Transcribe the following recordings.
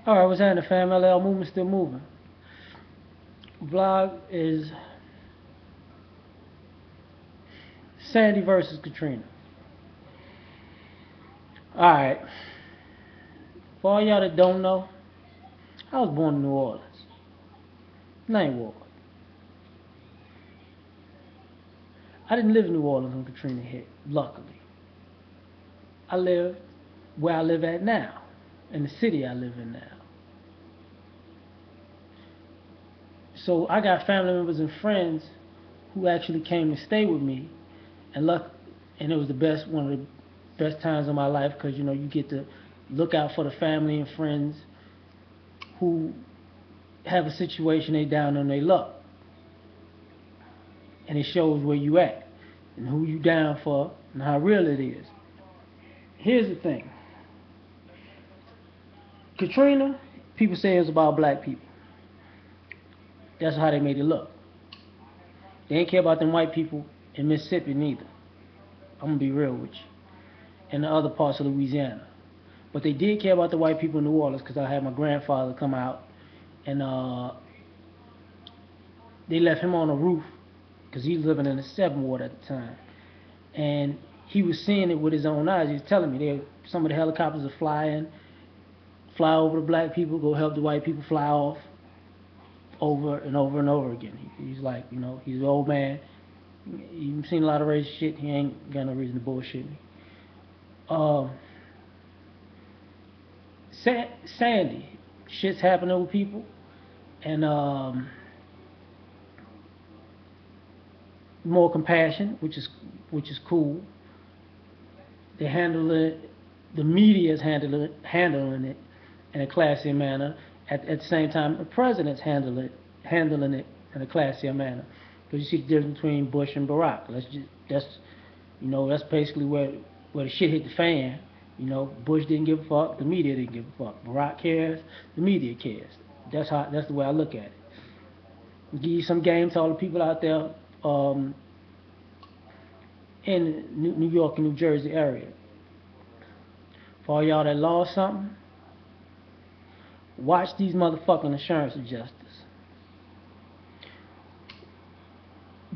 Alright, what's happening, fam? LL movement still moving. Vlog is Sandy versus Katrina. Alright, for all y'all that don't know, I was born in New Orleans. Ninth Ward. I didn't live in New Orleans when Katrina hit, luckily. I live where I live at now, in the city I live in now. So I got family members and friends who actually came to stay with me, and and it was one of the best times of my life because you get to look out for the family and friends who have a situation they down on their luck, and it shows where you at and who you down for and how real it is. Here's the thing, Katrina, people say it's about black people. That's how they made it look. They ain't care about them white people in Mississippi neither. I'm gonna be real with you. And the other parts of Louisiana. But they did care about the white people in New Orleans because I had my grandfather come out and they left him on a roof because he was living in the 7th Ward at the time. And he was seeing it with his own eyes. He was telling me some of the helicopters are flying, fly over the black people, go help the white people fly off over and over and over again. He's like, he's an old man. You've seen a lot of racist shit. He ain't got no reason to bullshit me. Uh, Sandy, shit's happening with people, and more compassion, which is cool. They handle it. The media is handling it in a classy manner. At the same time, the president's handling it in a classier manner. Because you see the difference between Bush and Barack. That's basically where the shit hit the fan. Bush didn't give a fuck. The media didn't give a fuck. Barack cares. The media cares. That's the way I look at it. Give you some game to all the people out there in New York and New Jersey area. For all y'all that lost something, watch these motherfucking insurance adjusters.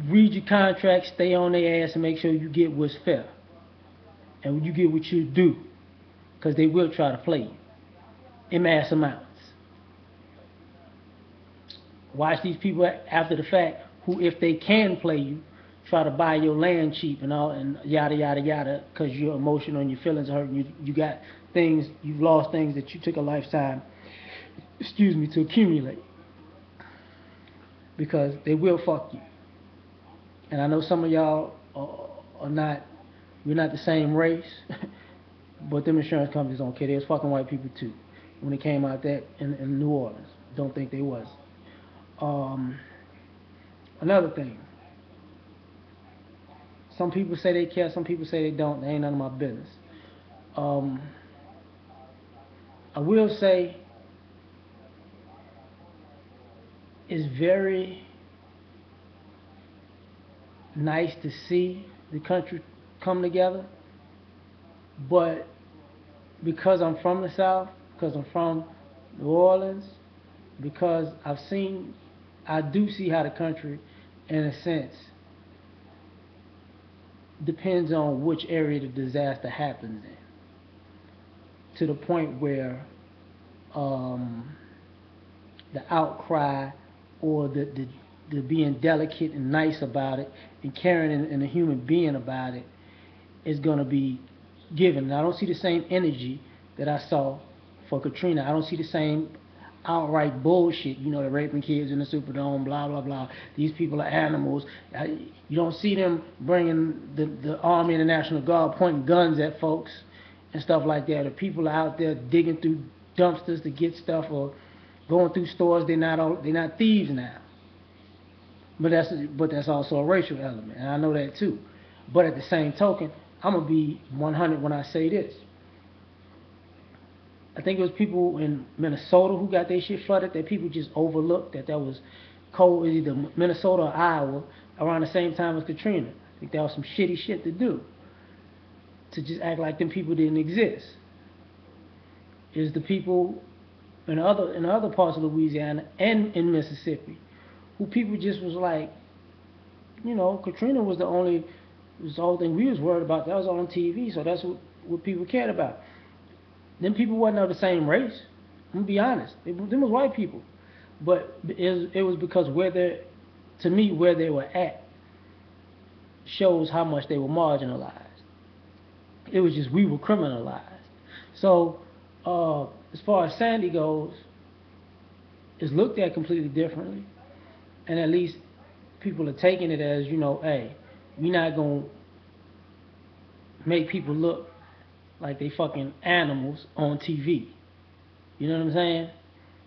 Read your contract, stay on their ass, and make sure you get what's fair. And you get what you do. Because they will try to play you in mass amounts. Watch these people after the fact who, if they can play you, try to buy your land cheap and all and yada yada yada because you're emotional and your feelings are hurting. You got things, you've lost things that you took a lifetime, to accumulate, because they will fuck you. And I know some of y'all are not, we're not the same race, but them insurance companies don't care. They was fucking white people too when it came out that in New Orleans. Don't think they was. Um, Another thing. Some people say they care, some people say they don't. They ain't none of my business. Um, I will say it's very nice to see the country come together, but because I'm from the South, because I'm from New Orleans, because I do see how the country, in a sense, depends on which area the disaster happens in. To the point where um, the outcry or the being delicate and nice about it and caring and a human being about it is going to be given. And I don't see the same energy that I saw for Katrina. I don't see the same outright bullshit, the raping kids in the Superdome, blah, blah, blah. These people are animals. You don't see them bringing the Army and the National Guard pointing guns at folks and stuff like that. The people are out there digging through dumpsters to get stuff or going through stores. They're not thieves now. But that's also a racial element, and I know that too. But at the same token, I'm gonna be 100 when I say this. I think it was people in Minnesota who got their shit flooded that people just overlooked that was cold, either Minnesota or Iowa, around the same time as Katrina. I think that was some shitty shit to do, to just act like them people didn't exist. Is the people in other parts of Louisiana and in Mississippi, who people just was like, Katrina was the whole thing we was worried about. That was on TV, so that's what people cared about. Them people wasn't of the same race. I'm gonna be honest. Them was white people, but it was because to me, where they were at shows how much they were marginalized. It was just we were criminalized. So as far as Sandy goes, it's looked at completely differently, and at least people are taking it as, hey, we're not gonna make people look like they fucking animals on TV. You know what I'm saying?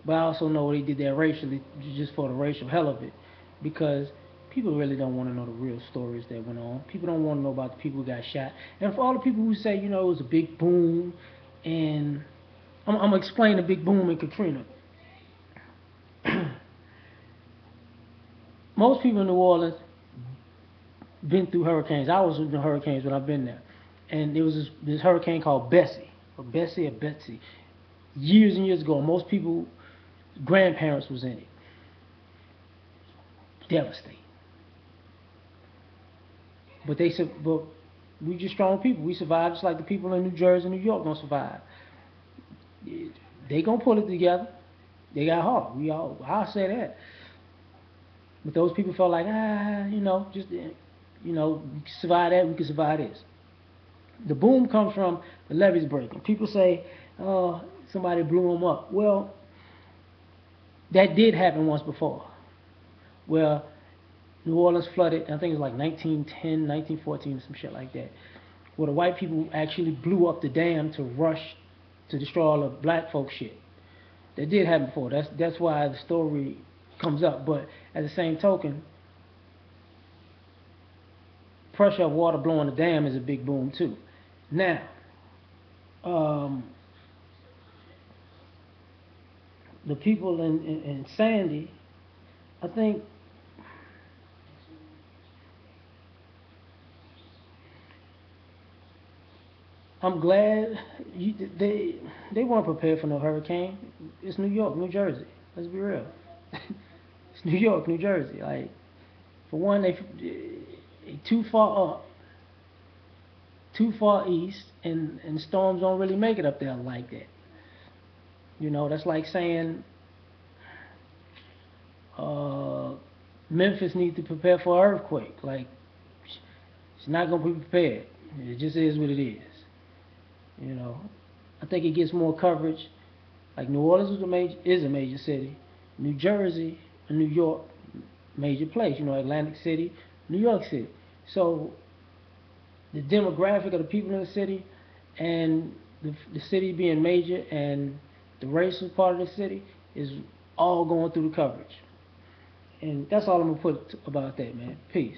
But I also know they did that racially, just for the racial hell of it, because people really don't want to know the real stories that went on. People don't want to know about the people who got shot. And for all the people who say, it was a big boom, and I'm gonna explain the big boom in Katrina. Most people in New Orleans been through hurricanes. I was in the hurricanes when I've been there, and there was this hurricane called Bessie, or Betsy, years and years ago. Most people, grandparents was in it. Devastating. But but we just strong people. We survived just like the people in New Jersey and New York gonna survive. They gonna pull it together. They got heart. I'll say that. But those people felt like, we can survive that, we can survive this. The boom comes from the levees breaking. People say, oh, somebody blew them up. Well, that did happen once before. Well, New Orleans flooded, I think it was like 1910, 1914, some shit like that, where the white people actually blew up the dam to rush to destroy all the black folk shit. That did happen before. That's why the story comes up. But at the same token, pressure of water blowing the dam is a big boom too. Now, the people in Sandy, I think I'm glad they weren't prepared for no hurricane. It's New York, New Jersey. Let's be real. It's New York, New Jersey. Like, for one, they too far up, too far east, and storms don't really make it up there like that. That's like saying uh, Memphis needs to prepare for an earthquake. Like, it's not gonna be prepared. It just is what it is. I think it gets more coverage. Like New Orleans is a major city. New Jersey and New York, major place. Atlantic City, New York City. So the demographic of the people in the city, and the city being major, and the racial part of the city is all going through the coverage. And that's all I'm gonna put about that, man. Peace.